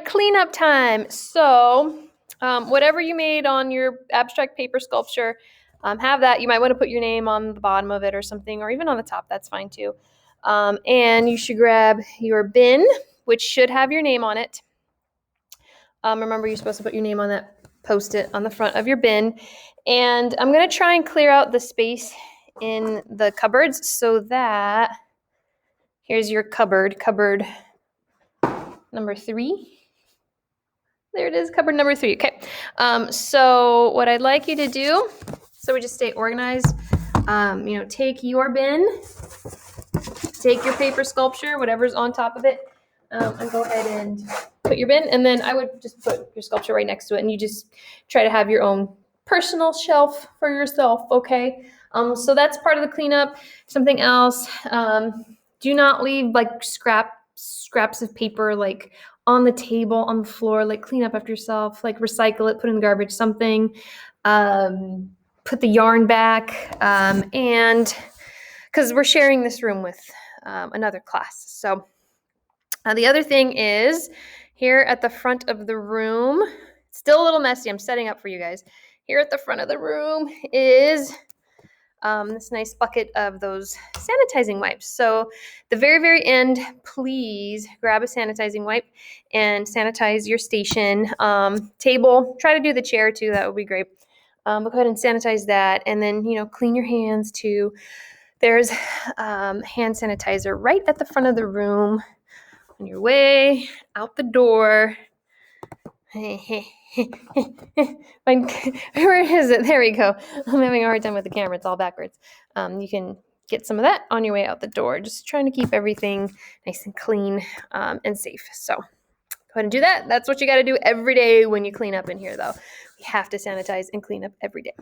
cleanup time. So whatever you made on your abstract paper sculpture, have that. You might want to put your name on the bottom of it or something, or even on the top. That's fine too. And you should grab your bin, which should have your name on it. Remember, you're supposed to put your name on that Post-it on the front of your bin. And I'm going to try and clear out the space in the cupboards so that, here's your cupboard number 3. There it is, cupboard number 3. Okay. So what I'd like you to do, so we just stay organized, take your bin, take your paper sculpture, whatever's on top of it, and go ahead and put your bin. And then I would just put your sculpture right next to it, and you just try to have your own personal shelf for yourself, okay? So that's part of the cleanup. Something else, do not leave like scraps of paper like on the table, on the floor. Like clean up after yourself, like recycle it, put it in the garbage, something. Put the yarn back, and because we're sharing this room with another class. So the other thing is, here at the front of the room, still a little messy, I'm setting up for you guys. Here at the front of the room is this nice bucket of those sanitizing wipes. So the very, very end, please grab a sanitizing wipe and sanitize your station, table. Try to do the chair too, that would be great. But go ahead and sanitize that, and then, clean your hands too. There's hand sanitizer right at the front of the room on your way out the door. Where is it? There we go. I'm having a hard time with the camera. It's all backwards. You can get some of that on your way out the door. Just trying to keep everything nice and clean and safe. So go ahead and do that. That's what you got to do every day when you clean up in here, though. We have to sanitize and clean up every day.